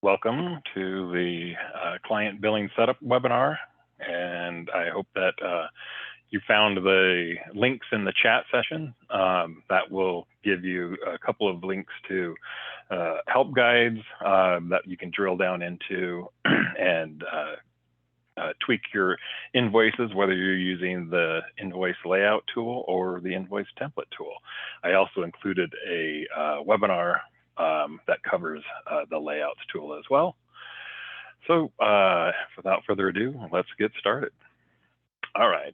Welcome to the client billing setup webinar, and I hope that you found the links in the chat session. That will give you a couple of links to help guides that you can drill down into and tweak your invoices, whether you're using the invoice layout tool or the invoice template tool. I also included a webinar that covers the layouts tool as well. So without further ado, let's get started. All right.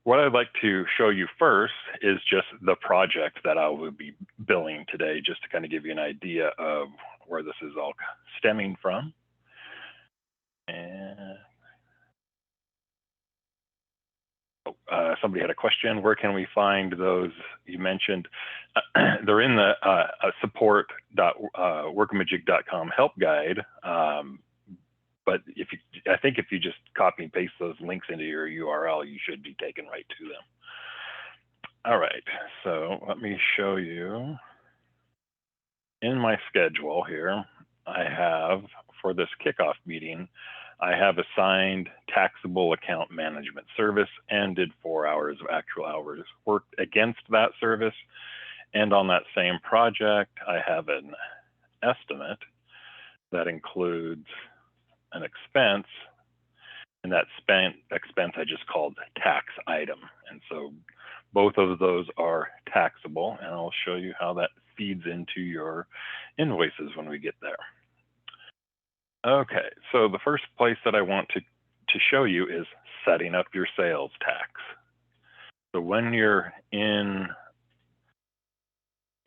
What I'd like to show you first is just the project that I will be billing today, just to kind of give you an idea of where this is all stemming from. And somebody had a question. Where can we find those you mentioned? They're in the support.workamajig.com help guide. But I think if you just copy and paste those links into your URL, you should be taken right to them. All right, so let me show you. In my schedule here, I have, for this kickoff meeting, I have assigned taxable account management service and did 4 hours of actual hours worked against that service. And on that same project, I have an estimate that includes an expense, and that expense I just called tax item. And so both of those are taxable, and I'll show you how that feeds into your invoices when we get there. Okay, so the first place that I want to show you is setting up your sales tax. So when you're in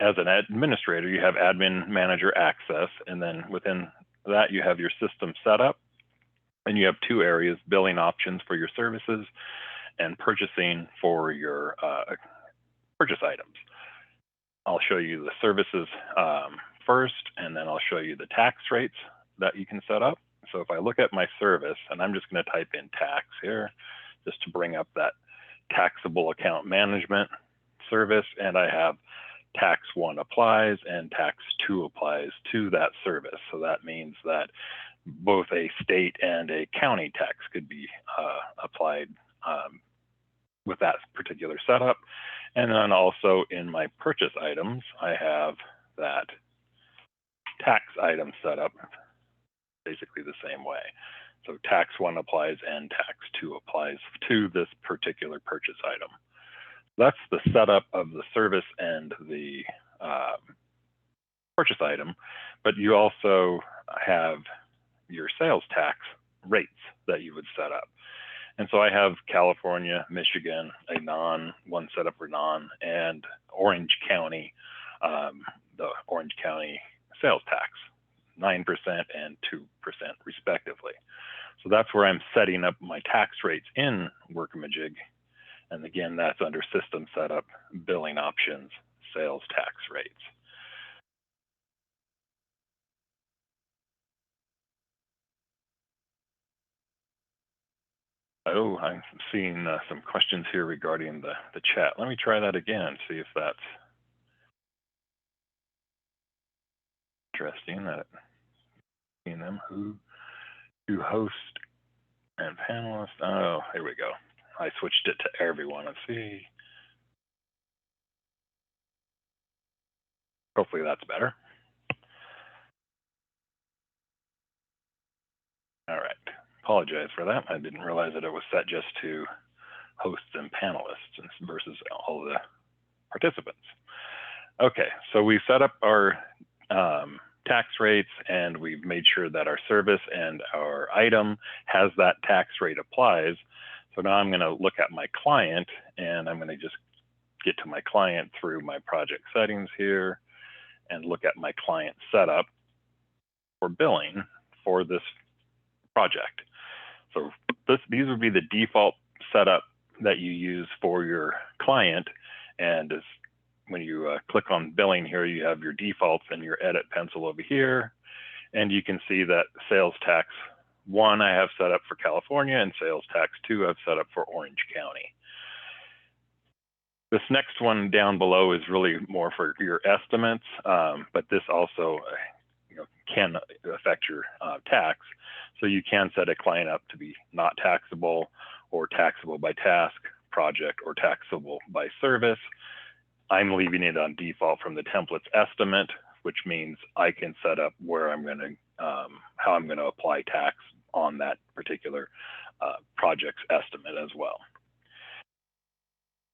as an administrator, you have admin manager access, and then within that you have your system set up, and you have two areas: billing options for your services and purchasing for your purchase items. I'll show you the services first, and then I'll show you the tax rates that you can set up. So if I look at my service, and I'm just going to type in tax here just to bring up that taxable account management service, and I have tax 1 applies and tax 2 applies to that service. So that means that both a state and a county tax could be applied with that particular setup. And then also in my purchase items, I have that tax item set up basically the same way. So tax 1 applies and tax 2 applies to this particular purchase item. That's the setup of the service and the purchase item, but you also have your sales tax rates that you would set up. And so I have California, Michigan, one set up for non, and Orange County, the Orange County sales tax, 9% and 2% respectively. So that's where I'm setting up my tax rates in Workamajig. And again, that's under system setup, billing options, sales tax rates. Oh, I'm seeing some questions here regarding the chat. Let me try that again, see if that's interesting. That seeing them who host and panelists. Oh, here we go. I switched it to everyone. Let's see. Hopefully that's better. All right. Apologize for that. I didn't realize that it was set just to hosts and panelists versus all the participants. Okay, so we set up our tax rates, and we've made sure that our service and our item has that tax rate applies. So now I'm going to look at my client, and I'm going to just get to my client through my project settings here and look at my client setup for billing for this project. So these would be the default setup that you use for your client. And when you click on billing here, you have your defaults and your edit pencil over here. And you can see that sales tax 1 I have set up for California, and sales tax 2 I've set up for Orange County. This next one down below is really more for your estimates, but this also can affect your tax. So you can set a client up to be not taxable, or taxable by task, project, or taxable by service. I'm leaving it on default from the template's estimate, which means I can set up where I'm going to, how I'm going to apply tax on that particular project's estimate as well.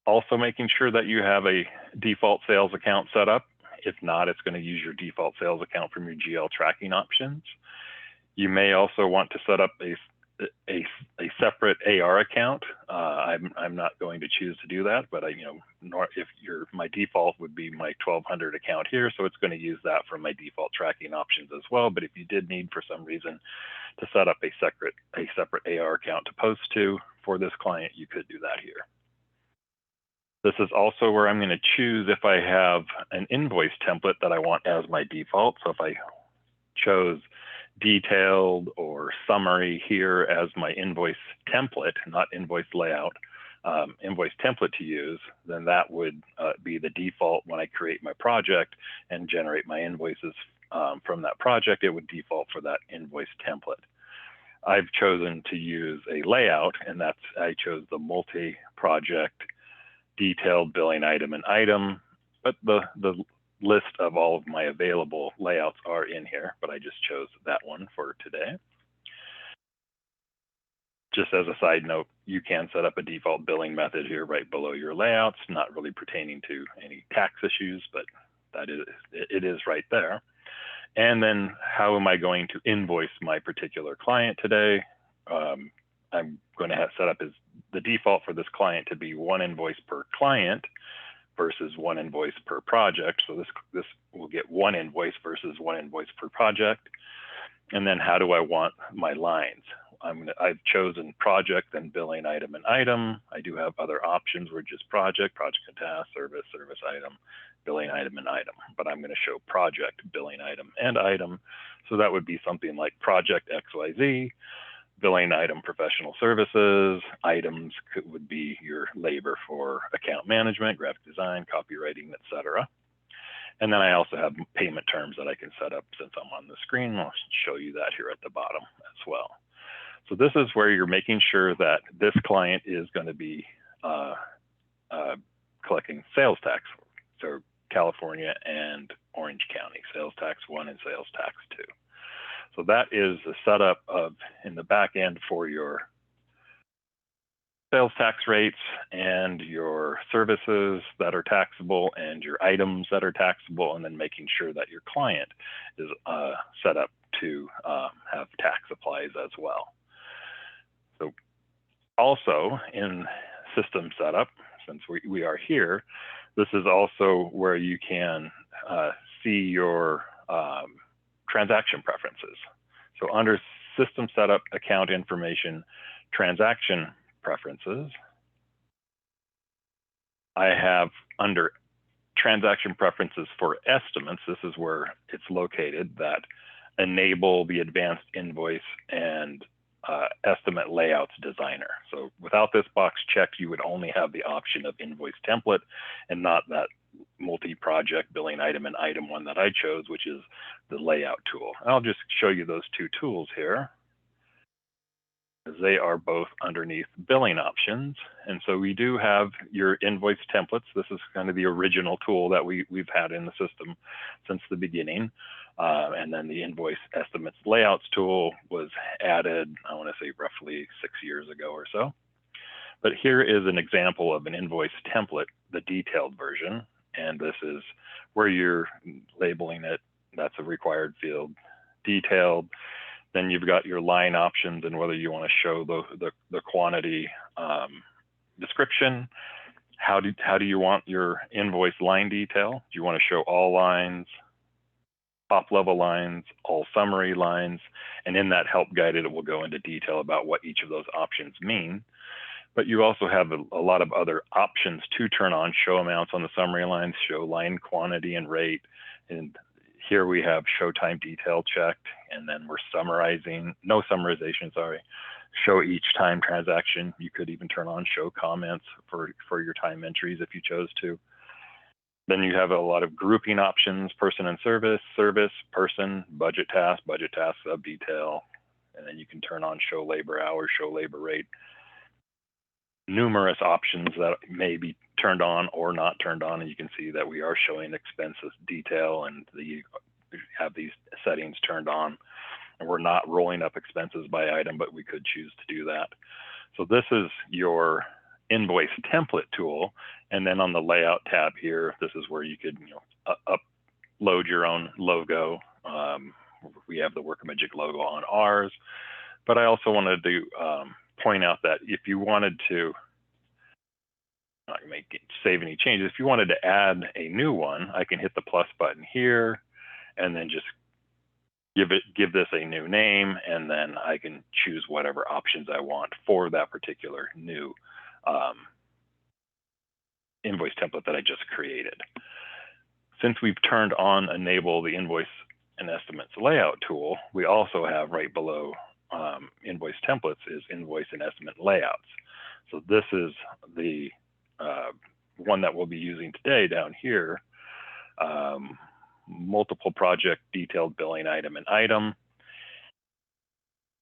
Also making sure that you have a default sales account set up. If not, it's going to use your default sales account from your GL tracking options. You may also want to set up a separate AR account. I'm not going to choose to do that, but my default would be my 1200 account here, so it's going to use that for my default tracking options as well. But if you did need for some reason to set up a separate AR account to post to for this client, you could do that here. This is also where I'm going to choose if I have an invoice template that I want as my default. So if I chose detailed or summary here as my invoice template, not invoice layout, invoice template to use, then that would be the default when I create my project and generate my invoices from that project. It would default for that invoice template. I've chosen to use a layout, and I chose the multi-project detailed billing item and item, but the list of all of my available layouts are in here, but I just chose that one for today. Just as a side note, you can set up a default billing method here right below your layouts, not really pertaining to any tax issues, but it is right there. And then how am I going to invoice my particular client today? I'm going to set up as the default for this client to be one invoice per client versus one invoice per project. So this will get one invoice versus one invoice per project. And then how do I want my lines? I've chosen project, then billing item and item. I do have other options where just project and task, service item, billing item and item, but I'm going to show project, billing item and item. So that would be something like project XYZ, billing item professional services, items would be your labor for account management, graphic design, copywriting, etc. And then I also have payment terms that I can set up since I'm on the screen. I'll show you that here at the bottom as well. So this is where you're making sure that this client is going to be collecting sales tax. So California and Orange County, sales tax 1 and sales tax 2. So that is the setup in the back end for your sales tax rates and your services that are taxable and your items that are taxable, and then making sure that your client is set up to have tax applies as well. So also in system setup, since we are here, this is also where you can see your transaction preferences. So under system setup, account information, transaction preferences, I have under transaction preferences for estimates, this is where it's located, that enable the advanced invoice and estimate layouts designer. So without this box checked, you would only have the option of invoice template and not that multi-project billing item and item one that I chose, which is the layout tool. And I'll just show you those two tools here, as they are both underneath billing options. And so we do have your invoice templates. This is kind of the original tool that we've had in the system since the beginning. And then the invoice estimates layouts tool was added, I want to say roughly 6 years ago or so. But here is an example of an invoice template, the detailed version. And this is where you're labeling it. That's a required field, detailed. Then you've got your line options and whether you want to show the quantity description. How do you want your invoice line detail? Do you want to show all lines, top level lines, all summary lines? And in that help guided, it will go into detail about what each of those options mean. But you also have a lot of other options to turn on: show amounts on the summary lines, show line quantity and rate. And here we have show time detail checked, and then we're summarizing, no summarization, sorry. Show each time transaction. You could even turn on show comments for your time entries if you chose to. Then you have a lot of grouping options: person and service, service, person, budget task, sub detail, and then you can turn on show labor hours, show labor rate. Numerous options that may be turned on or not turned on, and you can see that we are showing expenses detail, and you have these settings turned on, and we're not rolling up expenses by item, but we could choose to do that. So this is your invoice template tool, and then on the layout tab here, this is where you could upload your own logo. We have the Workamajig logo on ours, but I also wanted to point out that if you wanted to save any changes, if you wanted to add a new one, I can hit the plus button here and then just give this a new name, and then I can choose whatever options I want for that particular new invoice template that I just created. Since we've turned on enable the invoice and estimates layout tool, we also have right below invoice templates is invoice and estimate layouts. So this is the one that we'll be using today down here. Multiple project detailed billing item and item.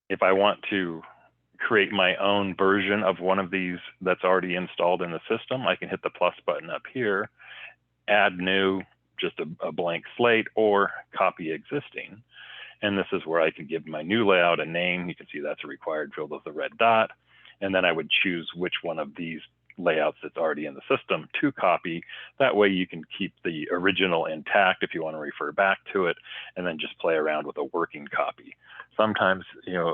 If I want to create my own version of one of these that's already installed in the system, I can hit the plus button up here, add new, just a blank slate, or copy existing. And this is where I can give my new layout a name. You can see that's a required field with the red dot. And then I would choose which one of these layouts that's already in the system to copy. That way you can keep the original intact if you want to refer back to it, and then just play around with a working copy. Sometimes,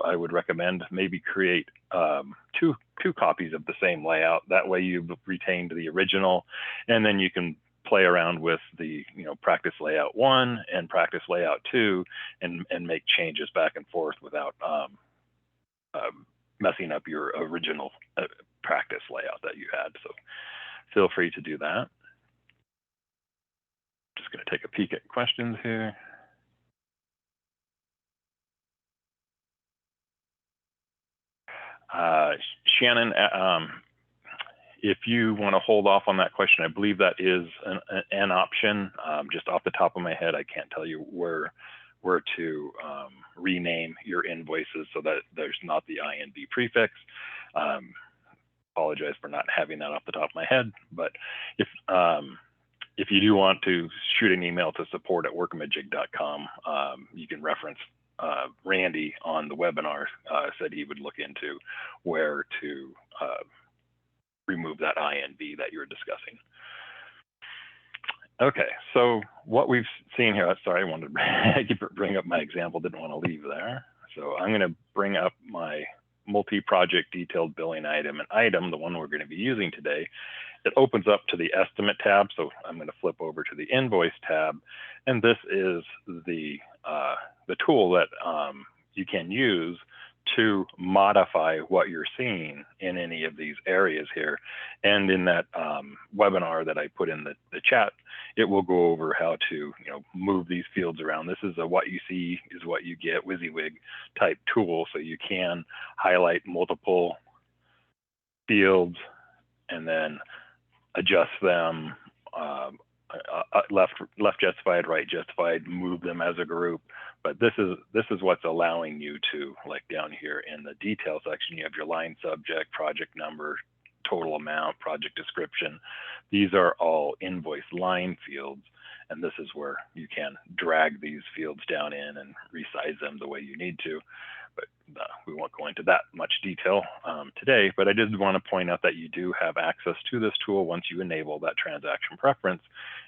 I would recommend maybe create two copies of the same layout. That way you've retained the original, and then you can play around with the practice layout 1 and practice layout 2 and make changes back and forth without messing up your original practice layout that you had. So feel free to do that. Just going to take a peek at questions here. Shannon, if you want to hold off on that question, I believe that is an option. Just off the top of my head, I can't tell you where to rename your invoices so that there's not the INV prefix. Apologize for not having that off the top of my head, but if you do want to shoot an email to support@workamajig.com, you can reference Randy on the webinar. Said he would look into where to remove that INV that you're discussing. Okay, so what we've seen here, sorry, I wanted to bring up my example, didn't want to leave there. So I'm going to bring up my multi-project detailed billing item and item, the one we're going to be using today. It opens up to the estimate tab, so I'm going to flip over to the invoice tab, and this is the tool that you can use to modify what you're seeing in any of these areas here. And in that webinar that I put in the chat, it will go over how to move these fields around. This is a what you see is what you get WYSIWYG type tool, so you can highlight multiple fields and then adjust them, left justified, right justified, move them as a group. But this is what's allowing you to, like down here in the detail section, you have your line subject, project number, total amount, project description. These are all invoice line fields, and this is where you can drag these fields down in and resize them the way you need to. But we won't go into that much detail today, but I did want to point out that you do have access to this tool once you enable that transaction preference,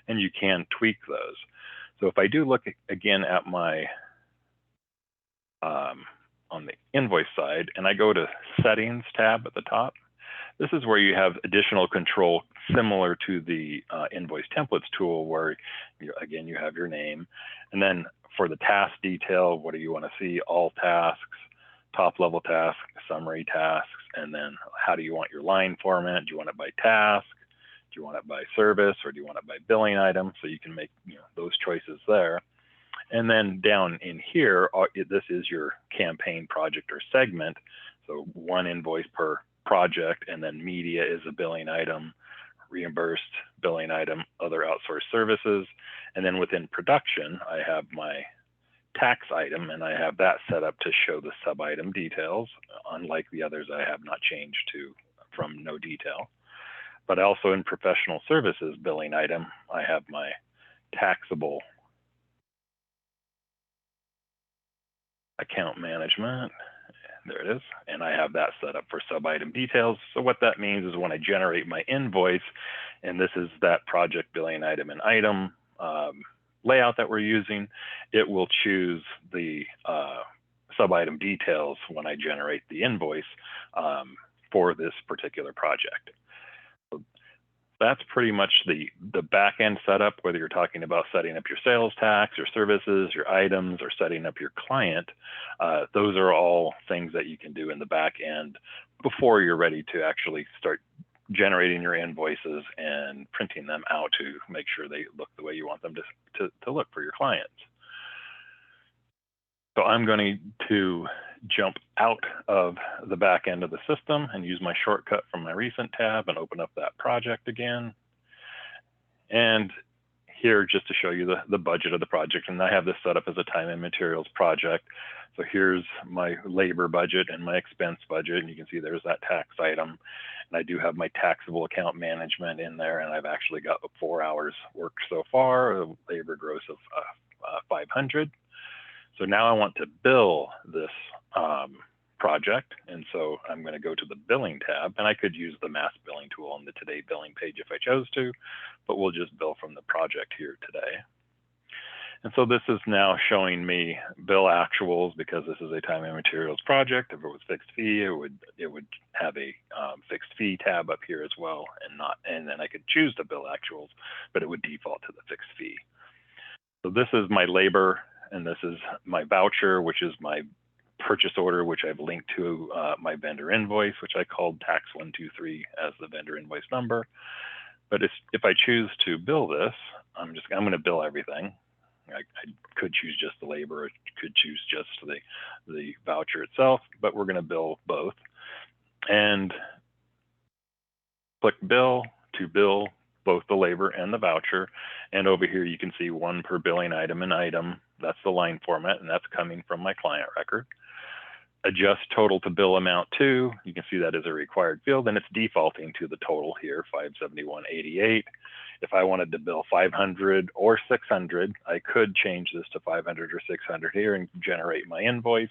and you can tweak those. So if I do look again at my, on the invoice side, and I go to settings tab at the top, this is where you have additional control similar to the invoice templates tool, where again, you have your name, and then for the task detail, what do you want to see? All tasks, top level tasks, summary tasks, and then how do you want your line format? Do you want it by task? Do you want it by service, or do you want it by billing item? So you can make those choices there. And then down in here, this is your campaign, project, or segment. So one invoice per project, and then media is a billing item, reimbursed, billing item, other outsourced services. And then within production, I have my tax item, and I have that set up to show the sub item details. Unlike the others, I have not changed from no detail. But also in professional services billing item, I have my taxable account management. There it is. And I have that set up for sub item details. So what that means is when I generate my invoice, and this is that project billing item and item layout that we're using, it will choose the sub item details when I generate the invoice for this particular project. So that's pretty much the back end setup, whether you're talking about setting up your sales tax, your services, your items, or setting up your client. Those are all things that you can do in the back end before you're ready to actually start generating your invoices and printing them out to make sure they look the way you want them to look for your clients. So I'm going to jump out of the back end of the system and use my shortcut from my recent tab and open up that project again. And here, just to show you the budget of the project, and I have this set up as a time and materials project. So here's my labor budget and my expense budget, and you can see there's that tax item. And I do have my taxable account management in there, and I've actually got 4 hours worked so far, a labor gross of 500. So now I want to bill this project, and so I'm going to go to the billing tab, and I could use the mass billing tool on the today billing page if I chose to, but we'll just bill from the project here today. And so this is now showing me bill actuals because this is a time and materials project. If it was fixed fee, it would have a fixed fee tab up here as well, and then I could choose to bill actuals, but it would default to the fixed fee. So this is my labor, and this is my voucher, which is my purchase order, which I've linked to my vendor invoice, which I called tax 123 as the vendor invoice number. But if I choose to bill this, I'm going to bill everything. I could choose just the labor, I could choose just the voucher itself, but we're going to bill both. And click bill to bill both the labor and the voucher. And over here, you can see one per billing item and item. That's the line format, and that's coming from my client record. Adjust total to bill amount to, you can see that is a required field, and it's defaulting to the total here, 571.88. If I wanted to bill 500 or 600, I could change this to 500 or 600 here and generate my invoice,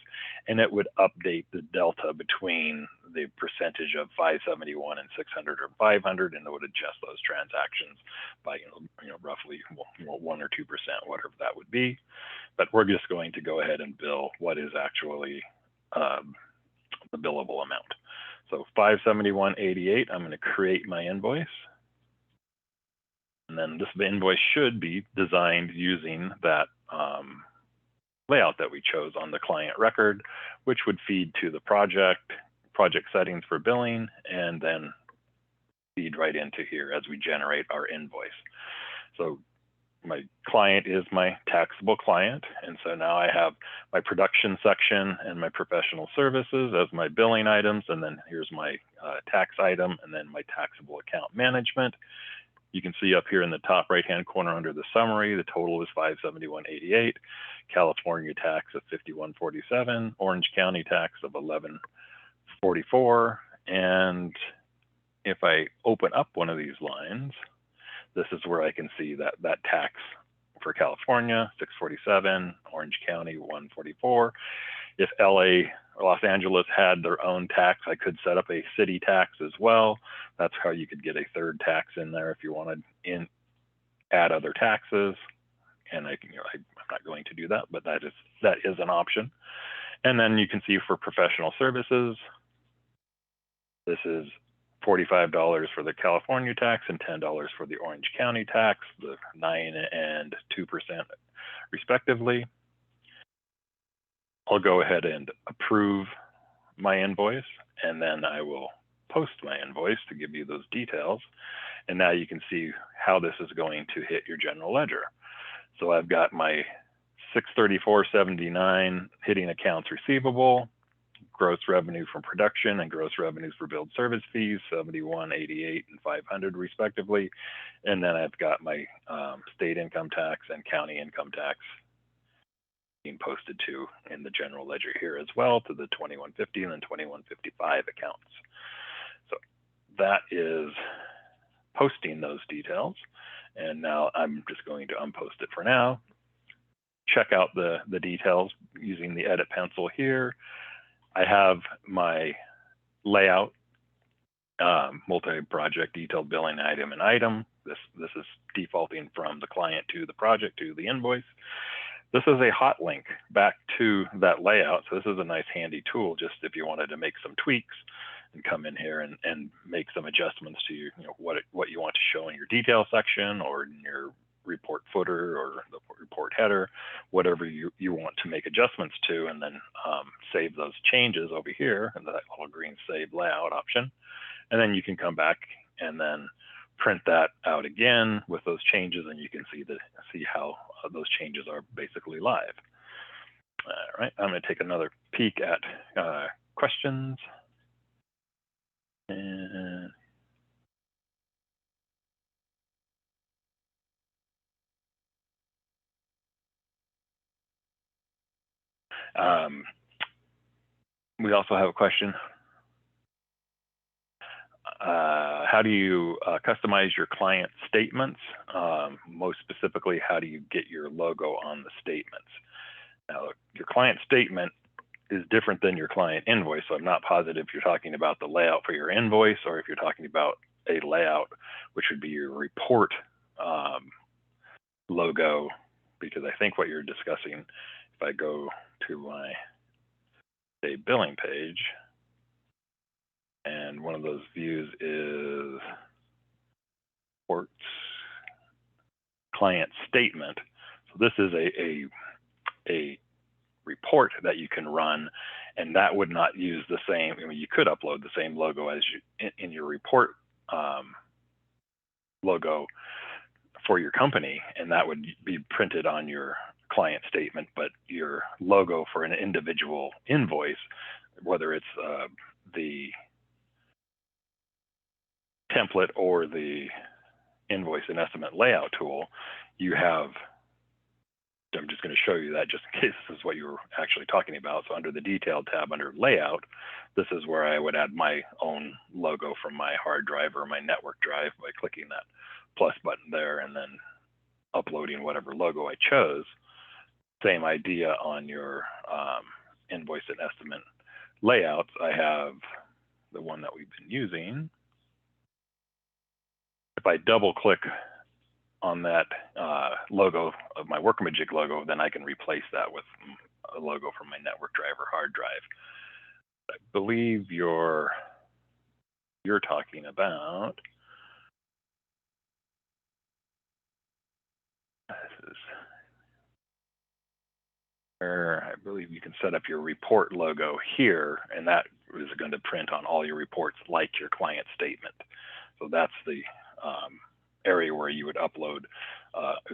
and it would update the delta between the percentage of 571 and 600 or 500, and it would adjust those transactions by roughly 1 or 2%, whatever that would be. But we're just going to go ahead and bill what is actually the billable amount. So 571.88, I'm going to create my invoice. And then this invoice should be designed using that layout that we chose on the client record, which would feed to the project settings for billing, and then feed right into here as we generate our invoice. So my client is my taxable client, and so now I have my production section and my professional services as my billing items, and then here's my tax item, and then my taxable account management. You can see up here in the top right-hand corner under the summary, the total is 571.88, California tax of 51.47, Orange County tax of 11.44, and if I open up one of these lines, this is where I can see that tax for California, 647, Orange County, 144. If LA or Los Angeles had their own tax, I could set up a city tax as well. That's how you could get a third tax in there if you wanted add other taxes. And I'm not going to do that, but that is an option. And then you can see for professional services, this is $45 for the California tax and $10 for the Orange County tax, the 9% and 2% respectively. I'll go ahead and approve my invoice, and then I will post my invoice to give you those details. And now you can see how this is going to hit your general ledger. So I've got my $634.79 hitting accounts receivable, gross revenue from production and gross revenues for billed service fees, 71, 88, and 500 respectively. And then I've got my state income tax and county income tax being posted to in the general ledger here as well to the 2150 and then 2155 accounts. So that is posting those details. And now I'm just going to unpost it for now. Check out the details using the edit pencil here. I have my layout, multi-project detailed billing item and item. This is defaulting from the client to the project to the invoice. This is a hot link back to that layout. So this is a nice handy tool just if you wanted to make some tweaks and come in here and make some adjustments to what you want to show in your detail section or in your report footer or the report header, whatever you want to make adjustments to, and then save those changes over here in that little green save layout option. And then you can come back and then print that out again with those changes, and you can see how those changes are basically live. All right, I'm going to take another peek at questions. And we also have a question. How do you customize your client statements? Most specifically, how do you get your logo on the statements? Now, your client statement is different than your client invoice, so I'm not positive if you're talking about the layout for your invoice or if you're talking about a layout, which would be your report logo, because I think what you're discussing, if I go to my say billing page, and one of those views is reports client statement. So this is a report that you can run, and that would not use the same. I mean, you could upload the same logo as in your report logo for your company, and that would be printed on your client statement. But your logo for an individual invoice, whether it's the template or the invoice and estimate layout tool, you have, I'm just going to show you that just in case this is what you were actually talking about. So under the detailed tab under layout, this is where I would add my own logo from my hard drive or my network drive by clicking that plus button there and then uploading whatever logo I chose. Same idea on your invoice and estimate layouts. I have the one that we've been using. If I double click on that logo of my Workamajig logo, then I can replace that with a logo from my network drive or hard drive. I believe you're talking about this is where I believe you can set up your report logo here, and that is going to print on all your reports like your client statement. So that's the area where you would upload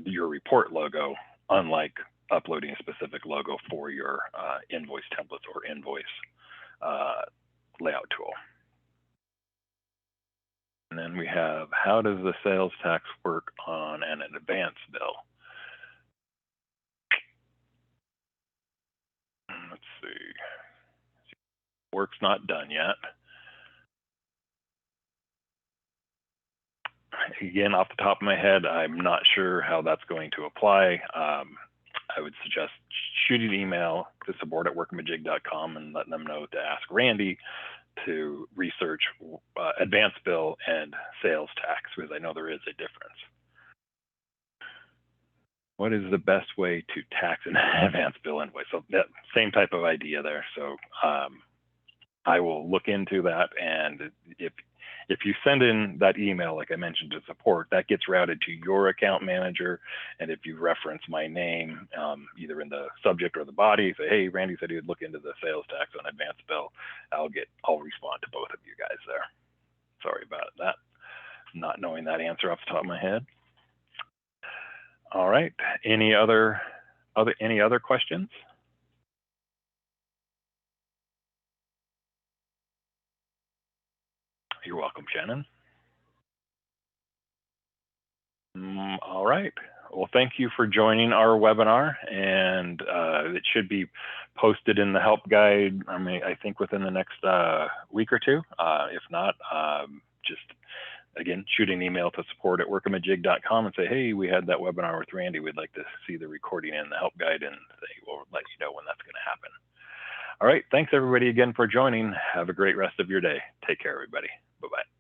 your report logo, unlike uploading a specific logo for your invoice templates or invoice layout tool. And then we have, how does the sales tax work on an advance bill? Let's see. Work's not done yet. Again, off the top of my head, I'm not sure how that's going to apply. I would suggest shooting an email to support@workamajig.com and letting them know to ask Randy to research advance bill and sales tax, because I know there is a difference. What is the best way to tax an advance bill invoice? So that same type of idea there. So I will look into that, and if you send in that email, like I mentioned, to support, that gets routed to your account manager. And if you reference my name, either in the subject or the body, say, hey, Randy said he would look into the sales tax on advance bill, I'll respond to both of you guys there. Sorry about that, not knowing that answer off the top of my head. All right, any other questions? You're welcome, Shannon. All right. Well, thank you for joining our webinar, and it should be posted in the help guide, I think within the next week or two. If not, just, again, shoot an email to support@workamajig.com and say, hey, we had that webinar with Randy. We'd like to see the recording in the help guide, and they will let you know when that's going to happen. All right. Thanks, everybody, again for joining. Have a great rest of your day. Take care, everybody. Bye-bye.